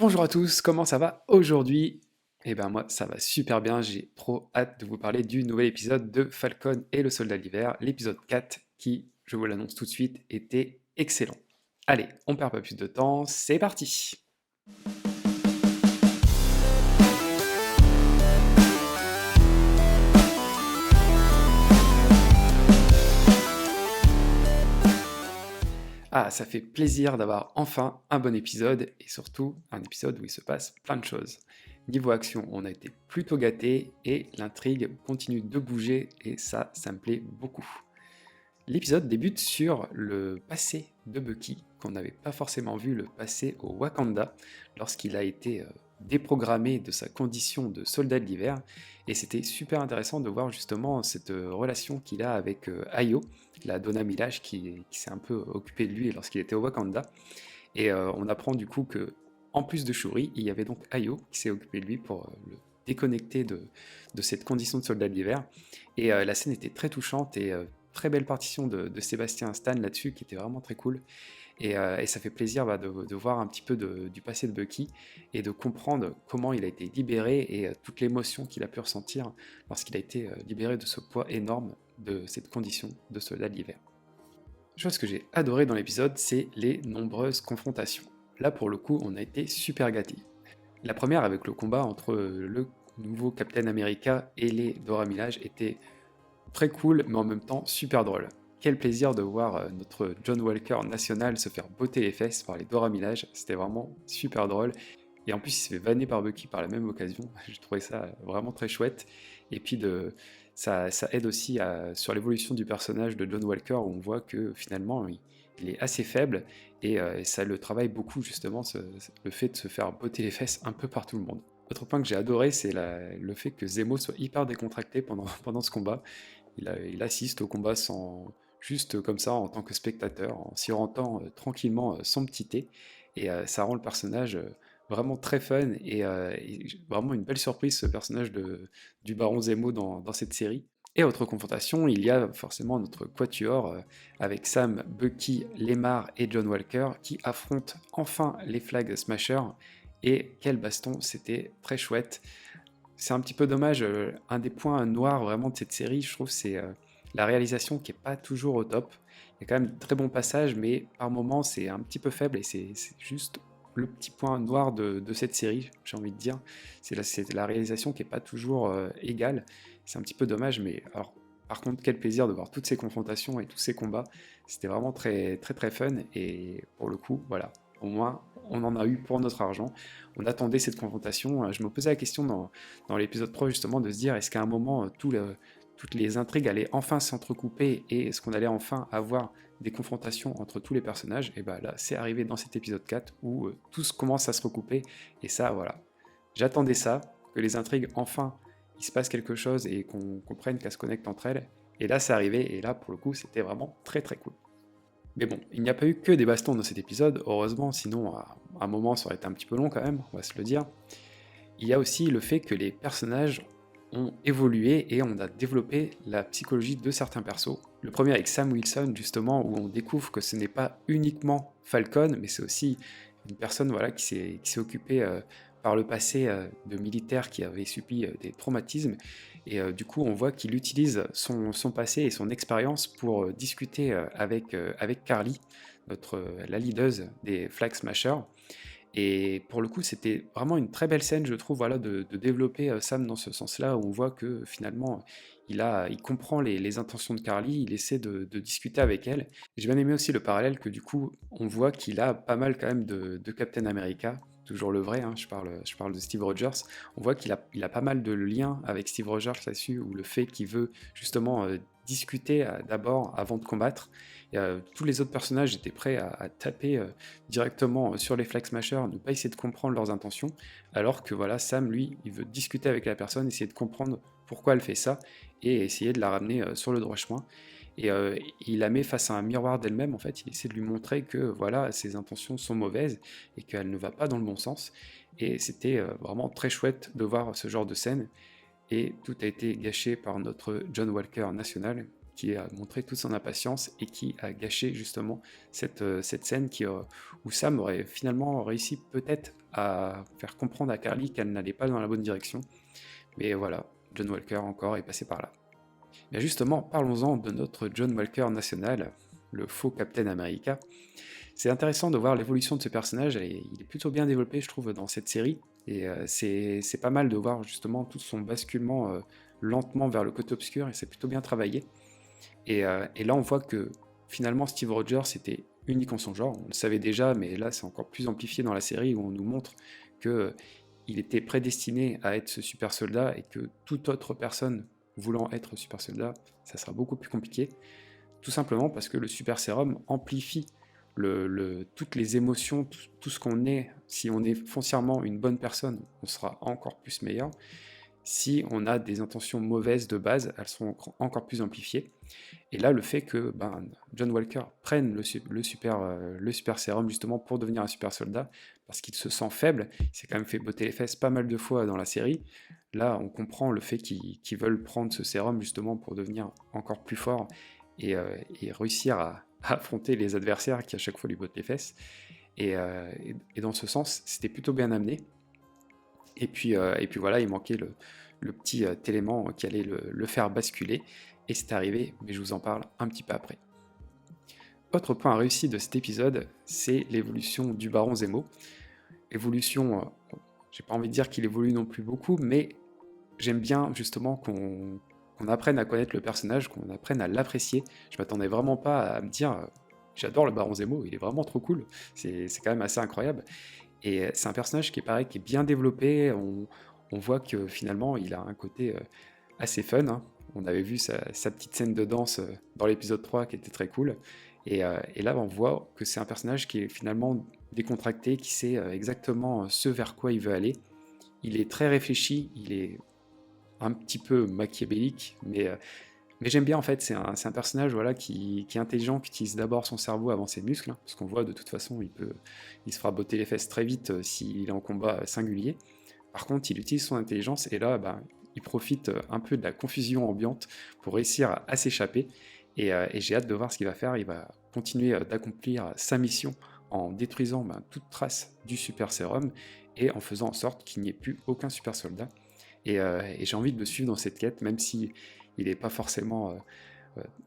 Bonjour à tous, comment ça va aujourd'hui? Eh ben moi ça va super bien, j'ai trop hâte de vous parler du nouvel épisode de Falcon et le Soldat de l'Hiver, l'épisode 4 qui, je vous l'annonce tout de suite, était excellent. Allez, on perd pas plus de temps, c'est parti! Ah, ça fait plaisir d'avoir enfin un bon épisode et surtout un épisode où il se passe plein de choses. Niveau action, on a été plutôt gâtés et l'intrigue continue de bouger et ça me plaît beaucoup. L'épisode débute sur le passé de Bucky, qu'on n'avait pas forcément vu le passé au Wakanda, lorsqu'il a été déprogrammé de sa condition de soldat de l'hiver, et c'était super intéressant de voir justement cette relation qu'il a avec Ayo, la Donna Milaje qui s'est un peu occupée de lui lorsqu'il était au Wakanda, et on apprend du coup que, en plus de Shuri, il y avait donc Ayo qui s'est occupé de lui pour le déconnecter de cette condition de soldat de l'hiver, et la scène était très touchante et très belle partition de Sébastien Stan là-dessus qui était vraiment très cool. Et ça fait plaisir de voir un petit peu du passé de Bucky et de comprendre comment il a été libéré et toute l'émotion qu'il a pu ressentir lorsqu'il a été libéré de ce poids énorme de cette condition de soldat de l'hiver. Chose que j'ai adoré dans l'épisode, c'est les nombreuses confrontations. Là pour le coup, on a été super gâtés. La première avec le combat entre le nouveau Captain America et les Dora Milaje était très cool, mais en même temps super drôle. Quel plaisir de voir notre John Walker national se faire botter les fesses par les Dora Milaje, c'était vraiment super drôle. Et en plus, il se fait vanner par Bucky par la même occasion, j'ai trouvé ça vraiment très chouette. Et puis ça aide aussi sur l'évolution du personnage de John Walker, où on voit que finalement il est assez faible, et ça le travaille beaucoup justement, le fait de se faire botter les fesses un peu par tout le monde. Autre point que j'ai adoré, c'est le fait que Zemo soit hyper décontracté pendant ce combat. Il assiste au combat juste comme ça en tant que spectateur, en sirotant tranquillement son petit thé, et ça rend le personnage vraiment très fun et vraiment une belle surprise, ce personnage du Baron Zemo dans cette série. Et autre confrontation, il y a forcément notre quatuor avec Sam, Bucky, Lemar et John Walker qui affrontent enfin les Flag Smashers. Et quel baston, c'était très chouette. C'est un petit peu dommage, un des points noirs vraiment de cette série, je trouve, c'est la réalisation qui est pas toujours au top. Il y a quand même de très bons passages, mais par moments c'est un petit peu faible et c'est juste le petit point noir de cette série, j'ai envie de dire. C'est la réalisation qui est pas toujours égale. C'est un petit peu dommage, mais alors, par contre, quel plaisir de voir toutes ces confrontations et tous ces combats. C'était vraiment très très très fun et pour le coup, voilà, au moins on en a eu pour notre argent. On attendait cette confrontation. Je me posais la question dans l'épisode 3 justement de se dire est-ce qu'à un moment toutes les intrigues allaient enfin s'entrecouper et est-ce qu'on allait enfin avoir des confrontations entre tous les personnages. Et bah là c'est arrivé dans cet épisode 4 où tout commence à se recouper et ça voilà. J'attendais ça, que les intrigues enfin il se passe quelque chose et qu'on comprenne qu'elles se connectent entre elles. Et là c'est arrivé et là pour le coup c'était vraiment très très cool. Mais bon, il n'y a pas eu que des bastons dans cet épisode, heureusement, sinon à un moment ça aurait été un petit peu long quand même, on va se le dire. Il y a aussi le fait que les personnages ont évolué et on a développé la psychologie de certains persos. Le premier avec Sam Wilson justement, où on découvre que ce n'est pas uniquement Falcon, mais c'est aussi une personne voilà, qui s'est occupée par le passé de militaires qui avaient subi des traumatismes. Et du coup, on voit qu'il utilise son passé et son expérience pour discuter avec Carly, la leaduse des Flag Smashers. Et pour le coup, c'était vraiment une très belle scène, je trouve, voilà, de développer Sam dans ce sens-là, où on voit que finalement, il comprend les intentions de Carly, il essaie de discuter avec elle. J'ai bien aimé aussi le parallèle que du coup, on voit qu'il a pas mal quand même de Captain America, toujours le vrai, hein, je parle de Steve Rogers. On voit qu'il a pas mal de liens avec Steve Rogers là-dessus, ou le fait qu'il veut justement discuter d'abord avant de combattre. Et, tous les autres personnages étaient prêts à taper directement sur les Flag Smashers, ne pas essayer de comprendre leurs intentions, alors que voilà, Sam, lui, il veut discuter avec la personne, essayer de comprendre pourquoi elle fait ça, et essayer de la ramener sur le droit chemin. Et il la met face à un miroir d'elle-même, en fait, il essaie de lui montrer que voilà, ses intentions sont mauvaises, et qu'elle ne va pas dans le bon sens. Et c'était vraiment très chouette de voir ce genre de scène, et tout a été gâché par notre John Walker national, qui a montré toute son impatience et qui a gâché justement cette scène où Sam aurait finalement réussi peut-être à faire comprendre à Carly qu'elle n'allait pas dans la bonne direction. Mais voilà, John Walker encore est passé par là. Et justement, parlons-en de notre John Walker national, le faux Captain America. C'est intéressant de voir l'évolution de ce personnage, et il est plutôt bien développé, je trouve, dans cette série. Et c'est pas mal de voir justement tout son basculement lentement vers le côté obscur, et c'est plutôt bien travaillé. Et là, on voit que finalement, Steve Rogers était unique en son genre. On le savait déjà, mais là, c'est encore plus amplifié dans la série, où on nous montre que il était prédestiné à être ce super soldat, et que toute autre personne voulant être super soldat, ça sera beaucoup plus compliqué. Tout simplement parce que le super sérum amplifie toutes les émotions, tout ce qu'on est. Si on est foncièrement une bonne personne, on sera encore plus meilleur. Si on a des intentions mauvaises de base, elles sont encore plus amplifiées. Et là, le fait que John Walker prenne le super sérum justement pour devenir un super soldat, parce qu'il se sent faible, il s'est quand même fait botter les fesses pas mal de fois dans la série. Là, on comprend le fait qu'ils veulent prendre ce sérum justement pour devenir encore plus fort et réussir à affronter les adversaires qui à chaque fois lui bottent les fesses. Et dans ce sens, c'était plutôt bien amené. Et puis voilà, il manquait le petit élément qui allait le faire basculer. Et c'est arrivé, mais je vous en parle un petit peu après. Autre point réussi de cet épisode, c'est l'évolution du Baron Zemo. Évolution, j'ai pas envie de dire qu'il évolue non plus beaucoup, mais j'aime bien justement qu'on apprenne à connaître le personnage, qu'on apprenne à l'apprécier. Je m'attendais vraiment pas à me dire j'adore le Baron Zemo, il est vraiment trop cool, c'est quand même assez incroyable. Et c'est un personnage qui est pareil, qui est bien développé, on voit que finalement il a un côté assez fun, hein. On avait vu sa petite scène de danse dans l'épisode 3 qui était très cool. Et là, on voit que c'est un personnage qui est finalement décontracté, qui sait exactement ce vers quoi il veut aller. Il est très réfléchi, il est un petit peu machiavélique, mais j'aime bien en fait. C'est un personnage voilà, qui est intelligent, qui utilise d'abord son cerveau avant ses muscles, hein, parce qu'on voit de toute façon, il se fera botter les fesses très vite s'il est en combat singulier. Par contre, il utilise son intelligence et là, il profite un peu de la confusion ambiante pour réussir à s'échapper. Et j'ai hâte de voir ce qu'il va faire. Il va continuer d'accomplir sa mission en détruisant toute trace du super sérum et en faisant en sorte qu'il n'y ait plus aucun super soldat. Et j'ai envie de le suivre dans cette quête, même si il n'est pas forcément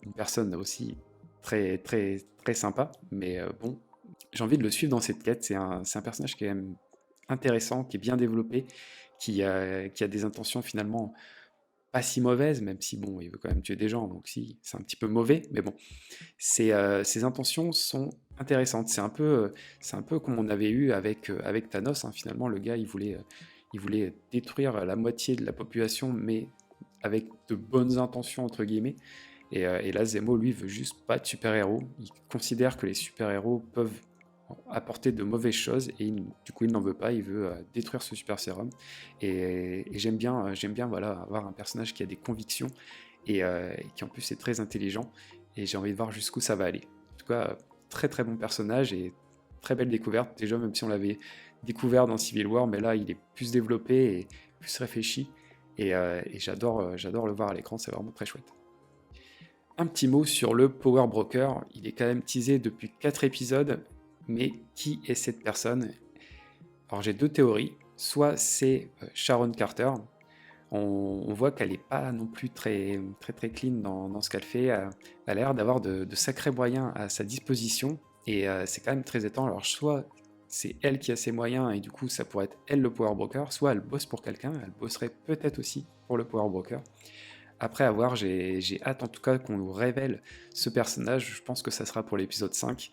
une personne aussi très, très, très sympa. Mais bon, j'ai envie de le suivre dans cette quête. C'est un personnage qui est même intéressant, qui est bien développé, qui a des intentions finalement pas si mauvaises, même si bon, il veut quand même tuer des gens, donc si, c'est un petit peu mauvais, mais bon, ses intentions sont intéressantes. C'est un peu comme on avait eu avec Thanos, hein. Finalement, le gars, il voulait détruire la moitié de la population, mais avec de bonnes intentions, entre guillemets. Et là, Zemo, lui, veut juste pas de super-héros. Il considère que les super-héros peuvent apporter de mauvaises choses et du coup il n'en veut pas, il veut détruire ce super sérum et j'aime bien voilà, avoir un personnage qui a des convictions et qui en plus est très intelligent et j'ai envie de voir jusqu'où ça va aller. En tout cas, très très bon personnage et très belle découverte, déjà même si on l'avait découvert dans Civil War, mais là il est plus développé et plus réfléchi et j'adore le voir à l'écran, c'est vraiment très chouette. Un petit mot sur le Power Broker, il est quand même teasé depuis 4 épisodes. Mais qui est cette personne? Alors j'ai deux théories. Soit c'est Sharon Carter. On voit qu'elle n'est pas non plus très, très, très clean dans ce qu'elle fait. Elle a l'air d'avoir de sacrés moyens à sa disposition. Et c'est quand même très étonnant. Alors soit c'est elle qui a ses moyens et du coup ça pourrait être elle le Power Broker. Soit elle bosse pour quelqu'un. Elle bosserait peut-être aussi pour le Power Broker. Après avoir, j'ai hâte en tout cas qu'on nous révèle ce personnage. Je pense que ça sera pour l'épisode 5.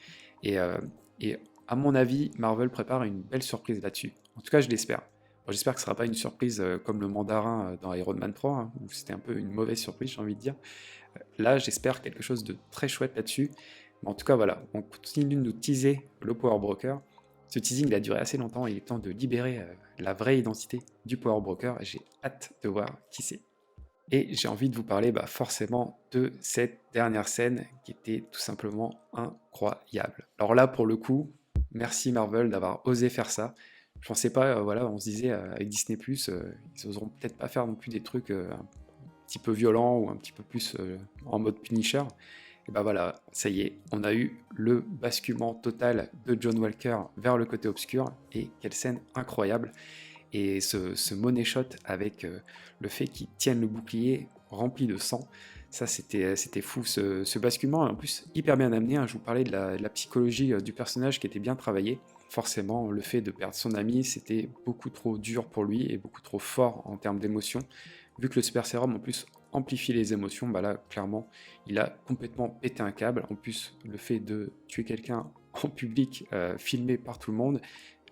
Et à mon avis, Marvel prépare une belle surprise là-dessus. En tout cas, je l'espère. Bon, j'espère que ce ne sera pas une surprise comme le mandarin dans Iron Man 3, hein, où c'était un peu une mauvaise surprise, j'ai envie de dire. Là, j'espère quelque chose de très chouette là-dessus. Mais en tout cas, voilà, on continue de nous teaser le Power Broker. Ce teasing, il a duré assez longtemps, il est temps de libérer la vraie identité du Power Broker. J'ai hâte de voir qui c'est. Et j'ai envie de vous parler forcément de cette dernière scène qui était tout simplement incroyable. Alors là, pour le coup, merci Marvel d'avoir osé faire ça. Je pensais pas, voilà, on se disait avec Disney+, ils oseront peut-être pas faire non plus des trucs un petit peu violents ou un petit peu plus en mode Punisher. Et ben voilà, ça y est, on a eu le basculement total de John Walker vers le côté obscur, et quelle scène incroyable. Et ce money shot avec le fait qu'il tienne le bouclier rempli de sang, ça c'était fou, ce basculement, en plus hyper bien amené, hein. Je vous parlais de la psychologie du personnage qui était bien travaillée. Forcément, le fait de perdre son ami, c'était beaucoup trop dur pour lui et beaucoup trop fort en termes d'émotions. Vu que le super sérum en plus amplifie les émotions, bah là clairement il a complètement pété un câble. En plus, le fait de tuer quelqu'un en public, filmé par tout le monde,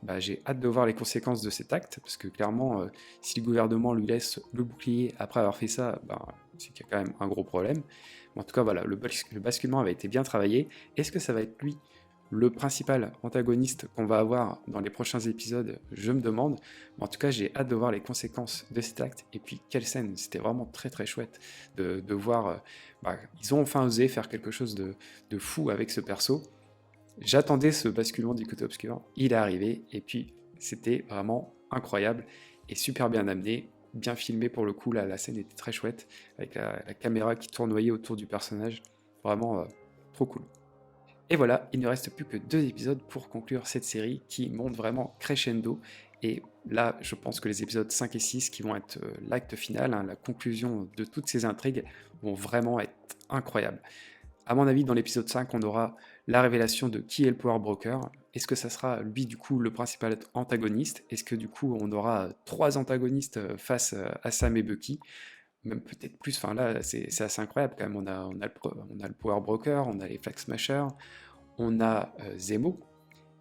bah, j'ai hâte de voir les conséquences de cet acte, parce que clairement, si le gouvernement lui laisse le bouclier après avoir fait ça, bah, c'est qu'il y a quand même un gros problème. Mais en tout cas, voilà, le basculement avait été bien travaillé. Est-ce que ça va être lui le principal antagoniste qu'on va avoir dans les prochains épisodes? Je me demande. Mais en tout cas, j'ai hâte de voir les conséquences de cet acte. Et puis, quelle scène! C'était vraiment très très chouette de voir. Bah, ils ont enfin osé faire quelque chose de fou avec ce perso. J'attendais ce basculement du côté obscur, il est arrivé, et puis c'était vraiment incroyable et super bien amené, bien filmé pour le coup, la scène était très chouette, avec la caméra qui tournoyait autour du personnage, vraiment trop cool. Et voilà, il ne reste plus que 2 épisodes pour conclure cette série qui monte vraiment crescendo, et là je pense que les épisodes 5 et 6 qui vont être l'acte final, hein, la conclusion de toutes ces intrigues, vont vraiment être incroyables. À mon avis, dans l'épisode 5, on aura la révélation de qui est le Power Broker. Est-ce que ça sera lui, du coup, le principal antagoniste? Est-ce que, du coup, on aura 3 antagonistes face à Sam et Bucky? Même peut-être plus, enfin là, c'est assez incroyable quand même. On a le Power Broker, on a les Flag Smashers, on a Zemo,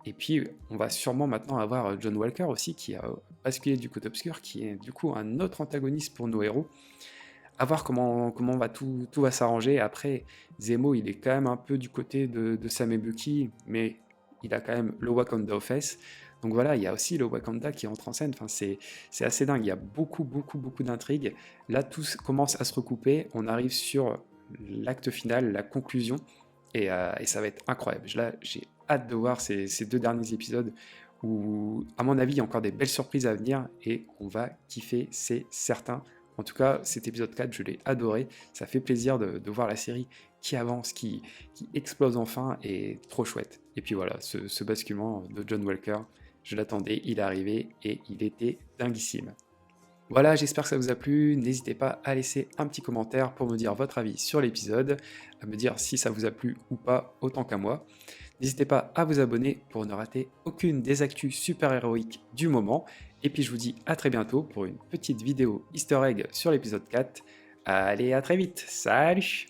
et puis on va sûrement maintenant avoir John Walker aussi, qui a basculé du côté obscur, qui est du coup un autre antagoniste pour nos héros. À voir comment va tout va s'arranger. Après, Zemo, il est quand même un peu du côté de Sam et Bucky, mais il a quand même le Wakanda au face. Donc voilà, il y a aussi le Wakanda qui entre en scène. Enfin, c'est assez dingue. Il y a beaucoup d'intrigues. Là, commence à se recouper. On arrive sur l'acte final, la conclusion, et ça va être incroyable. Là, j'ai hâte de voir ces 2 derniers épisodes où, à mon avis, il y a encore des belles surprises à venir et on va kiffer, c'est certain. En tout cas, cet épisode 4, je l'ai adoré. Ça fait plaisir de voir la série qui avance, qui explose enfin, et trop chouette. Et puis voilà, ce basculement de John Walker, je l'attendais, il est arrivé et il était dinguissime. Voilà, j'espère que ça vous a plu. N'hésitez pas à laisser un petit commentaire pour me dire votre avis sur l'épisode, à me dire si ça vous a plu ou pas, autant qu'à moi. N'hésitez pas à vous abonner pour ne rater aucune des actus super-héroïques du moment. Et puis je vous dis à très bientôt pour une petite vidéo easter egg sur l'épisode 4. Allez, à très vite. Salut!